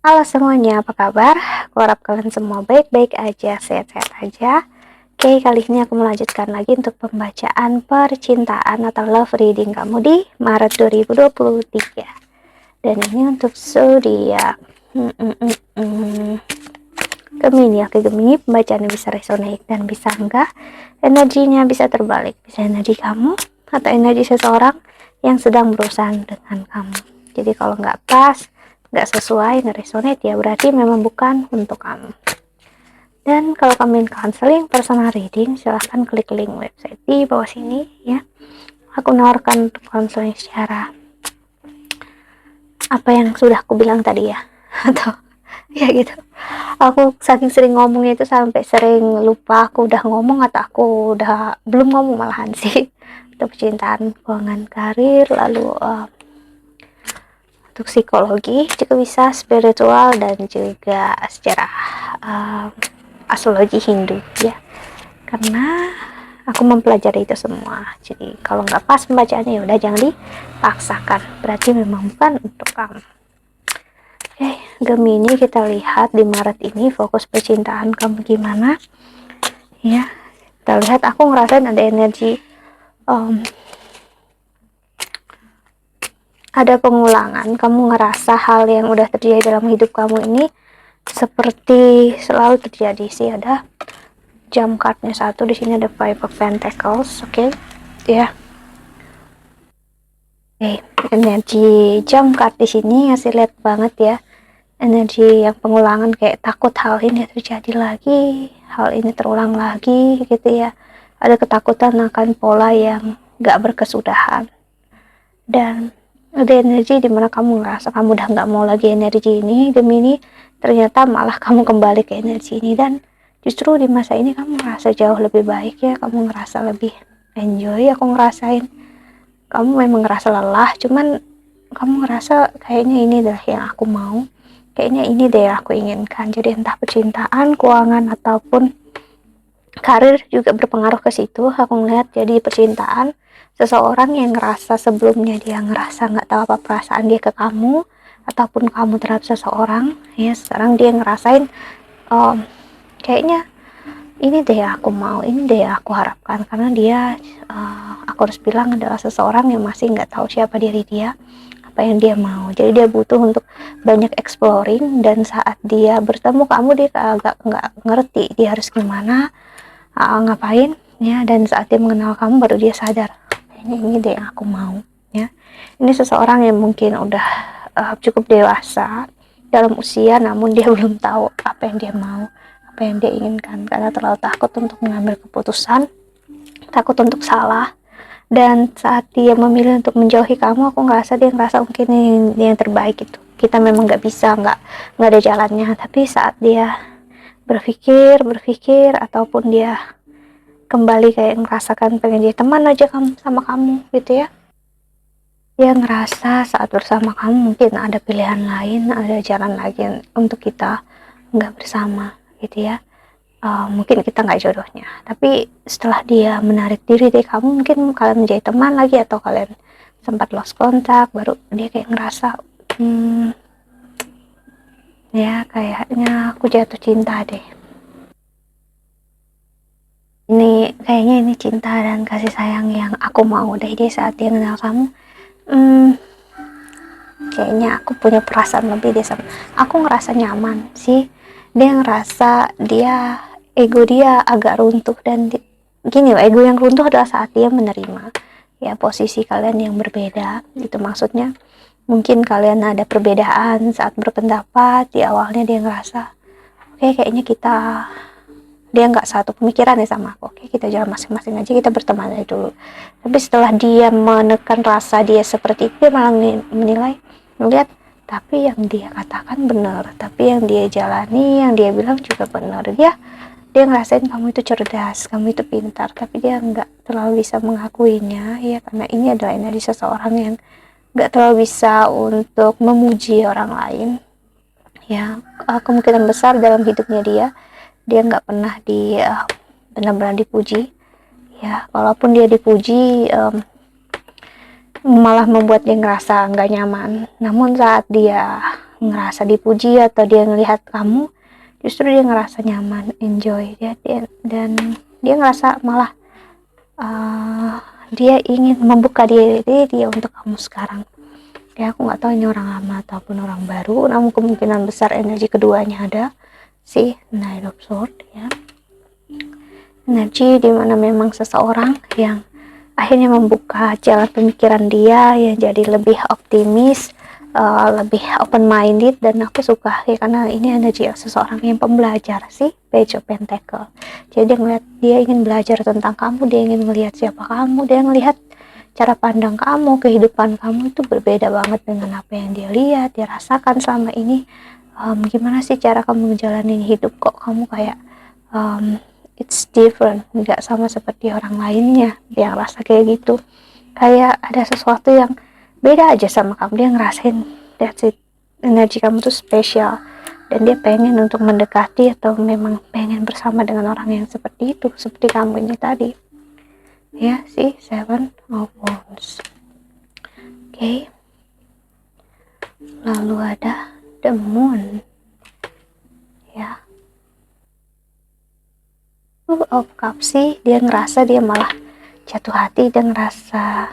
Halo semuanya, apa kabar? Aku harap kalian semua baik-baik aja, sehat-sehat aja. Oke, kali ini aku melanjutkan lagi untuk pembacaan percintaan atau love reading kamu di Maret 2023. Dan ini untuk zodiak Gemini. Oke, Gemini pembacaannya bisa resonate dan bisa enggak. Energinya bisa terbalik, bisa energi kamu atau energi seseorang yang sedang berusaha dengan kamu. Jadi kalau nggak pas, nggak sesuai, nggak resonate, ya berarti memang bukan untuk kamu. Dan kalau kamu ingin counseling, personal reading, silahkan klik link website di bawah sini ya. Aku menawarkan counseling secara apa yang sudah aku bilang tadi ya, atau ya gitu. Aku saking sering ngomongnya itu sampai sering lupa aku udah ngomong atau aku udah belum ngomong malahan sih. Untuk percintaan, keuangan, karir, lalu untuk psikologi juga bisa, spiritual, dan juga secara astrologi Hindu ya, karena aku mempelajari itu semua. Jadi kalau nggak pas pembacaannya, ya udah jangan dipaksakan, berarti memang bukan untuk kamu. Oke, Gemini, kita lihat di Maret ini fokus percintaan kamu gimana ya. Kita lihat, aku ngerasain ada energi ada pengulangan. Kamu ngerasa hal yang udah terjadi dalam hidup kamu ini seperti selalu terjadi sih. Ada jump cardnya satu di sini, ada Five of Pentacles. Oke ya. Energi jump card di sini ngasih lihat banget ya, energi yang pengulangan, kayak takut hal ini terjadi lagi, hal ini terulang lagi gitu ya. Ada ketakutan akan pola yang gak berkesudahan, dan ada energi dimana kamu ngerasa kamu udah gak mau lagi energi ini, Gemini. Ternyata malah kamu kembali ke energi ini, dan justru di masa ini kamu ngerasa jauh lebih baik ya. Kamu ngerasa lebih enjoy. Aku ngerasain kamu memang ngerasa lelah, cuman kamu ngerasa kayaknya ini adalah yang aku mau, kayaknya ini deh yang aku inginkan. Jadi entah percintaan, keuangan, ataupun karir juga berpengaruh ke situ. Aku ngeliat jadi percintaan, seseorang yang ngerasa sebelumnya dia ngerasa nggak tahu apa perasaan dia ke kamu, ataupun kamu terhadap seseorang ya, sekarang dia ngerasain kayaknya ini deh yang aku mau, ini deh yang aku harapkan. Karena dia aku harus bilang adalah seseorang yang masih nggak tahu siapa diri dia, apa yang dia mau. Jadi dia butuh untuk banyak exploring, dan saat dia bertemu kamu dia agak nggak ngerti dia harus gimana, ngapain ya. Dan saat dia mengenal kamu baru dia sadar, kayaknya ini deh yang aku mau ya. Ini seseorang yang mungkin udah cukup dewasa dalam usia, namun dia belum tahu apa yang dia mau, apa yang dia inginkan, karena terlalu takut untuk mengambil keputusan, takut untuk salah. Dan saat dia memilih untuk menjauhi kamu, aku ngerasa dia ngerasa mungkin ini yang terbaik. Itu kita memang nggak bisa, nggak ada jalannya. Tapi saat dia berpikir ataupun dia kembali kayak ngerasakan pengen jadi teman aja sama kamu gitu ya, dia ngerasa saat bersama kamu mungkin ada pilihan lain, ada jalan lagi untuk kita nggak bersama gitu ya. Mungkin kita nggak jodohnya, tapi setelah dia menarik diri dari kamu, mungkin kalian menjadi teman lagi, atau kalian sempat lost kontak, baru dia kayak ngerasa ya kayaknya aku jatuh cinta deh. Ini kayaknya ini cinta dan kasih sayang yang aku mau deh. Dia saat dia kenal kamu, kayaknya aku punya perasaan lebih deh sama, aku ngerasa nyaman sih. Dia ngerasa ego dia agak runtuh, dan gini loh, ego yang runtuh adalah saat dia menerima ya posisi kalian yang berbeda gitu. Maksudnya mungkin kalian ada perbedaan saat berpendapat di awalnya, dia ngerasa oke, kayaknya dia nggak satu pemikiran ya sama aku, oke kita jalan masing-masing aja, kita berteman aja dulu. Tapi setelah dia menekan rasa dia seperti itu, dia malah melihat tapi yang dia katakan benar, tapi yang dia jalani, yang dia bilang juga benar. Dia ngerasain kamu itu cerdas, kamu itu pintar, tapi dia nggak terlalu bisa mengakuinya ya, karena ini adalah energi seseorang yang nggak terlalu bisa untuk memuji orang lain ya. Kemungkinan besar dalam hidupnya dia nggak pernah benar-benar dipuji ya. Walaupun dia dipuji, malah membuat dia ngerasa nggak nyaman. Namun saat dia ngerasa dipuji atau dia ngelihat kamu, justru dia ngerasa nyaman, enjoy dan dia ngerasa malah dia ingin membuka diri dia untuk kamu sekarang. Ya, aku nggak tahu ini orang lama ataupun orang baru, namun kemungkinan besar energi keduanya ada si Knight of Swords ya. Energi dimana memang seseorang yang akhirnya membuka jalan pemikiran dia ya, jadi lebih optimis, lebih open minded, dan aku suka ya karena ini energi seseorang yang pembelajar sih, Page of Pentacle. Jadi dia ingin belajar tentang kamu, dia ingin melihat siapa kamu, dia melihat cara pandang kamu, kehidupan kamu itu berbeda banget dengan apa yang dia lihat, dia rasakan selama ini. Gimana sih cara kamu menjalani hidup, kok kamu kayak it's different, nggak sama seperti orang lainnya yang rasa kayak gitu, kayak ada sesuatu yang beda aja sama kamu. Dia ngerasain that's it, energi kamu tuh spesial, dan dia pengen untuk mendekati atau memang pengen bersama dengan orang yang seperti itu, seperti kamu ini tadi ya, si Seven of Wands. Oke. Lalu ada the Moon ya. Two of Cups sih, dia ngerasa dia malah jatuh hati dan rasa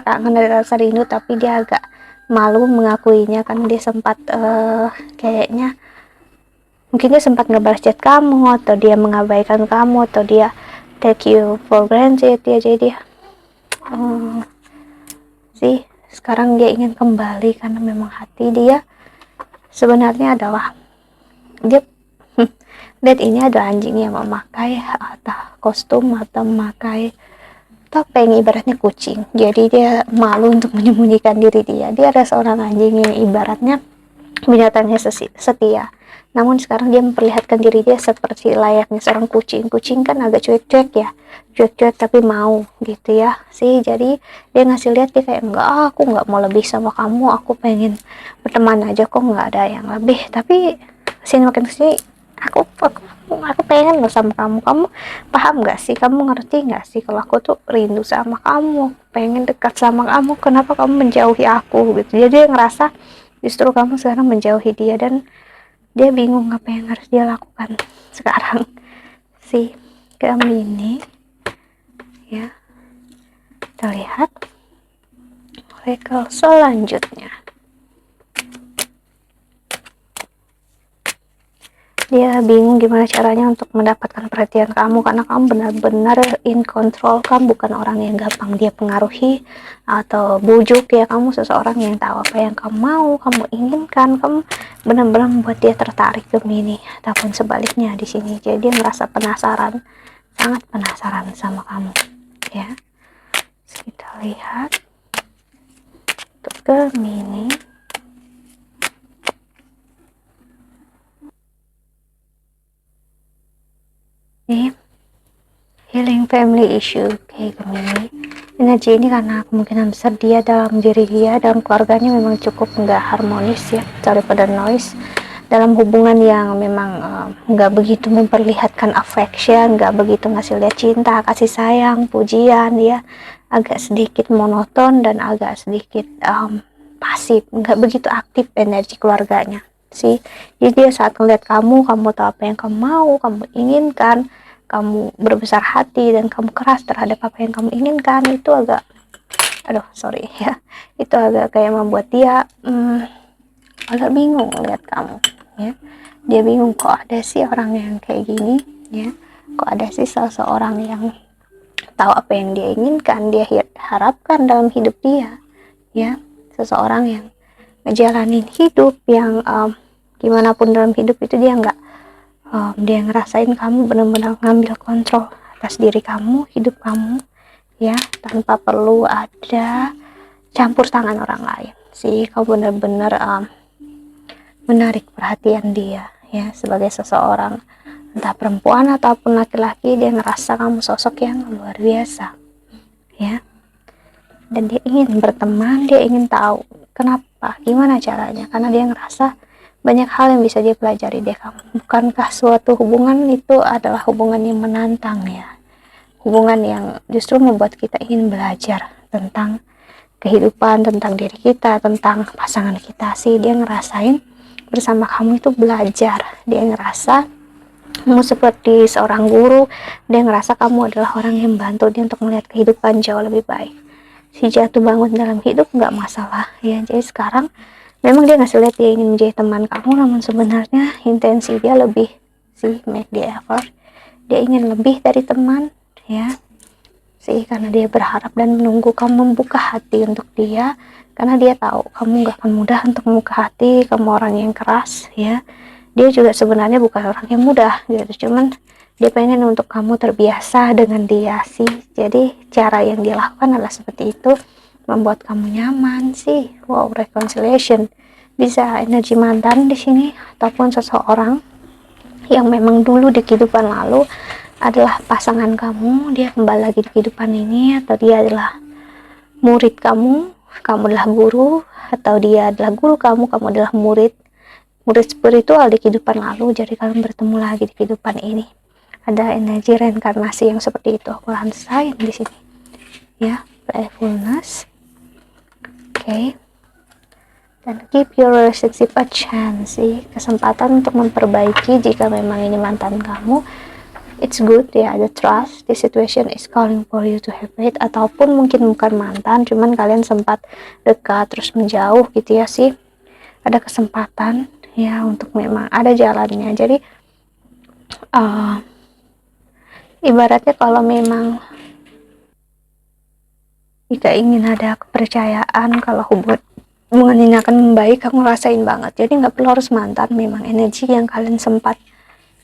kangen dan rasa rindu, tapi dia agak malu mengakuinya karena dia sempat kayaknya mungkin dia sempat ngebalas chat kamu, atau dia mengabaikan kamu, atau dia take you for granted ya. Jadi dia sih sekarang dia ingin kembali karena memang hati dia sebenarnya adalah dia lihat ini ada anjing yang memakai atau kostum atau memakai topeng ibaratnya kucing, jadi dia malu untuk menyembunyikan diri dia ada seorang anjing yang ibaratnya binatangnya setia, namun sekarang dia memperlihatkan diri dia seperti layaknya seorang kucing kan agak cuek-cuek ya, cuek-cuek tapi mau gitu ya sih. Jadi dia ngasih lihat, dia kayak enggak, aku nggak mau lebih sama kamu, aku pengen berteman aja kok, nggak ada yang lebih. Tapi sini makin kesini aku pengen loh sama kamu paham nggak sih, kamu ngerti nggak sih kalau aku tuh rindu sama kamu, pengen dekat sama kamu, kenapa kamu menjauhi aku gitu. Jadi dia ngerasa justru kamu sekarang menjauhi dia, dan dia bingung apa yang harus dia lakukan sekarang si Gemini ya. Kita lihat oracle selanjutnya. Dia bingung gimana caranya untuk mendapatkan perhatian kamu, karena kamu benar-benar in control, kamu bukan orang yang gampang dia pengaruhi atau bujuk ya. Kamu seseorang yang tahu apa yang kamu mau, kamu inginkan, kamu benar-benar membuat dia tertarik Gemini, ataupun sebaliknya di sini. Jadi dia merasa penasaran, sangat penasaran sama kamu ya. Kita lihat untuk Gemini. Healing family issue kayak Gemini. Energi ini karena kemungkinan besar dia dalam diri dia, dalam keluarganya memang cukup nggak harmonis ya, daripada noise dalam hubungan yang memang nggak begitu memperlihatkan affection, nggak begitu ngasih lihat cinta, kasih sayang, pujian ya, agak sedikit monoton dan agak sedikit pasif, nggak begitu aktif energi keluarganya sih. Jadi dia saat ngeliat kamu tahu apa yang kamu mau, kamu inginkan, kamu berbesar hati dan kamu keras terhadap apa yang kamu inginkan, itu agak itu agak kayak membuat dia agak bingung lihat kamu ya. Dia bingung, kok ada sih orang yang kayak gini ya, kok ada sih seseorang yang tahu apa yang dia inginkan, dia harapkan dalam hidup dia ya, seseorang yang ngejalanin hidup yang gimana pun dalam hidup itu dia nggak dia ngerasain kamu benar-benar ngambil kontrol atas diri kamu, hidup kamu ya, tanpa perlu ada campur tangan orang lain sih. Kamu benar-benar menarik perhatian dia ya, sebagai seseorang entah perempuan ataupun laki-laki, dia ngerasa kamu sosok yang luar biasa ya, dan dia ingin berteman, dia ingin tahu kenapa, gimana caranya, karena dia ngerasa banyak hal yang bisa dia pelajari dari kamu. Bukankah suatu hubungan itu adalah hubungan yang menantang ya, hubungan yang justru membuat kita ingin belajar tentang kehidupan, tentang diri kita, tentang pasangan kita sih. Dia ngerasain bersama kamu itu belajar, dia ngerasa kamu seperti seorang guru, dia ngerasa kamu adalah orang yang membantu dia untuk melihat kehidupan jauh lebih baik. Si jatuh bangun dalam hidup nggak masalah ya. Jadi sekarang memang dia ngasih lihat dia ingin menjadi teman kamu, namun sebenarnya intensi dia lebih sih, make the effort, dia ingin lebih dari teman ya sih, karena dia berharap dan menunggu kamu membuka hati untuk dia, karena dia tahu kamu gak akan mudah untuk membuka hati, kamu orang yang keras ya. Dia juga sebenarnya bukan orang yang mudah gitu, cuman dia pengen untuk kamu terbiasa dengan dia sih. Jadi cara yang dia lakukan adalah seperti itu, membuat kamu nyaman sih. Wow, reconciliation, bisa energi mantan di sini ataupun seseorang yang memang dulu di kehidupan lalu adalah pasangan kamu, dia kembali lagi di kehidupan ini, atau dia adalah murid kamu, kamu adalah guru, atau dia adalah guru kamu, kamu adalah murid spiritual di kehidupan lalu. Jadi kalian bertemu lagi di kehidupan ini. Ada energi reinkarnasi yang seperti itu aku rasain di sini ya. Playfulness, okay. Dan give your relationship a chance sih, kesempatan untuk memperbaiki jika memang ini mantan kamu. It's good ya, ada trust, the situation is calling for you to have it, ataupun mungkin bukan mantan, cuman kalian sempat dekat terus menjauh gitu ya sih. Ada kesempatan ya untuk memang ada jalannya. Jadi ibaratnya kalau memang jika ingin ada kepercayaan kalau hubungan ini akan membaik, kamu rasain banget. Jadi nggak perlu harus mantan, memang energi yang kalian sempat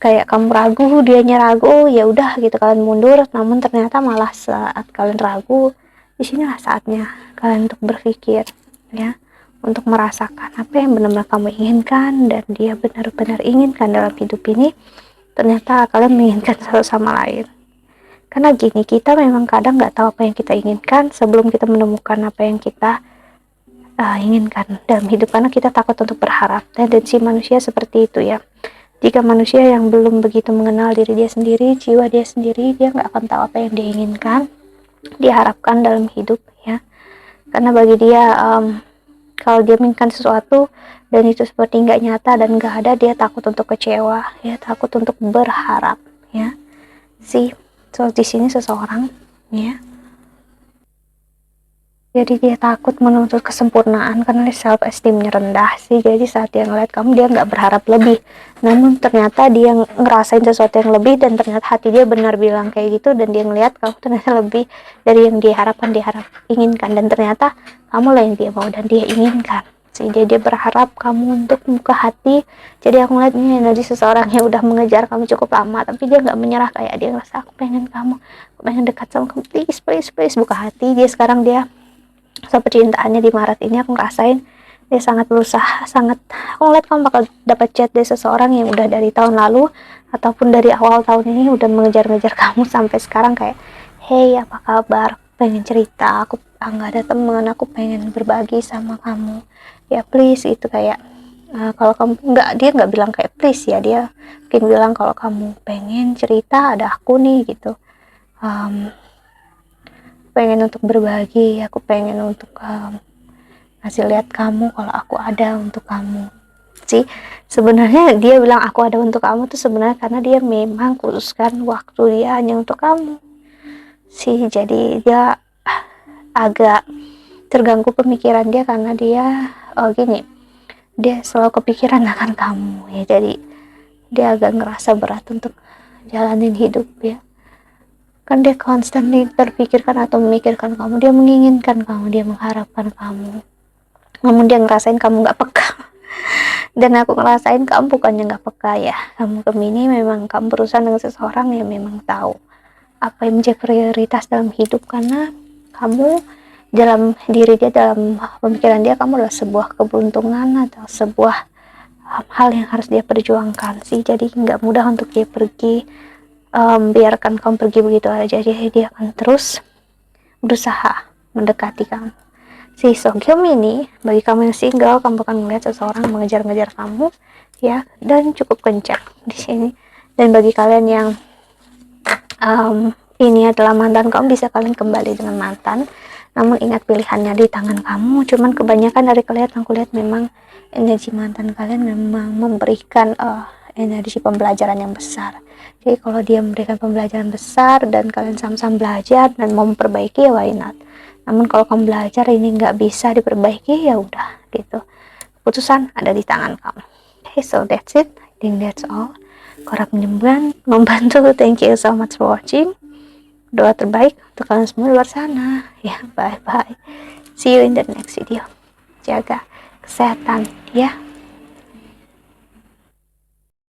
kayak kamu ragu, dianya ragu, ya udah gitu kalian mundur. Namun ternyata malah saat kalian ragu, disinilah saatnya kalian untuk berpikir ya, untuk merasakan apa yang benar-benar kamu inginkan dan dia benar-benar inginkan dalam hidup ini. Ternyata kalian menginginkan satu sama lain. Karena gini, kita memang kadang nggak tahu apa yang kita inginkan sebelum kita menemukan apa yang kita inginkan dalam hidup, karena kita takut untuk berharap. Tendensi manusia seperti itu ya. Jika manusia yang belum begitu mengenal diri dia sendiri, jiwa dia sendiri, dia nggak akan tahu apa yang dia inginkan, diharapkan dalam hidup ya. Karena bagi dia kalau dia menginginkan sesuatu dan itu seperti nggak nyata dan nggak ada, dia takut untuk kecewa ya, takut untuk berharap ya sih. So di sini seseorang ya, jadi dia takut menuntut kesempurnaan karena self esteemnya rendah sih. Jadi saat dia ngeliat kamu, dia nggak berharap lebih, namun ternyata dia ngerasain sesuatu yang lebih, dan ternyata hati dia benar bilang kayak gitu, dan dia ngeliat kamu ternyata lebih dari yang dia harapkan, inginkan, dan ternyata kamu lah yang dia mau dan dia inginkan sih. Jadi dia berharap kamu untuk membuka hati. Jadi aku ngeliat ini energi seseorang yang udah mengejar kamu cukup lama, tapi dia nggak menyerah. Kayak dia ngerasa, aku pengen kamu, aku pengen dekat sama kamu, please please please buka hati. Dia sekarang dia soal percintaannya di Maret ini aku ngerasain dia sangat berusaha, aku ngeliat kamu bakal dapat chat dari seseorang yang udah dari tahun lalu ataupun dari awal tahun ini udah mengejar-ngejar kamu sampai sekarang. Kayak, hey apa kabar, pengen cerita, aku nggak ada temen, aku pengen berbagi sama kamu ya please. Itu kayak kalau kamu dia nggak bilang kayak please ya, dia mungkin bilang kalau kamu pengen cerita ada aku nih gitu, pengen untuk berbagi, aku pengen untuk ngasih lihat kamu kalau aku ada untuk kamu sih. Sebenarnya dia bilang aku ada untuk kamu tuh sebenarnya karena dia memang khususkan waktu dia hanya untuk kamu sih. Jadi dia agak terganggu pemikiran dia karena dia gini, dia selalu kepikiran akan kamu ya. Jadi dia agak ngerasa berat untuk jalanin hidup ya, kan dia constantly terpikirkan atau memikirkan kamu, dia menginginkan kamu, dia mengharapkan kamu, namun dia ngerasain kamu nggak peka. Dan aku ngerasain kamu bukannya nggak peka ya, kamu Gemini memang kamu berusaha dengan seseorang yang memang tahu apa yang menjadi prioritas dalam hidup, karena kamu dalam diri dia, dalam pemikiran dia, kamu adalah sebuah keberuntungan atau sebuah hal yang harus dia perjuangkan sih. Jadi nggak mudah untuk dia pergi, biarkan kamu pergi begitu aja. Jadi dia akan terus berusaha mendekati kamu sih. So Gemini, bagi kamu yang single, kamu akan melihat seseorang mengejar-ngejar kamu ya, dan cukup kencang di sini. Dan bagi kalian yang ini adalah mantan kamu, bisa kalian kembali dengan mantan namun ingat pilihannya di tangan kamu. Cuman kebanyakan dari kalian aku lihat memang energi mantan kalian memang memberikan energi pembelajaran yang besar. Jadi kalau dia memberikan pembelajaran besar dan kalian sama-sama belajar dan mau memperbaiki, ya why not. Namun kalau kamu belajar ini nggak bisa diperbaiki, ya udah gitu, keputusan ada di tangan kamu. Okay, so that's it. I think that's all. Harap membantu. Thank you so much for watching. Doa terbaik untuk kalian semua di luar sana. Ya, bye bye. See you in the next video. Jaga kesehatan ya.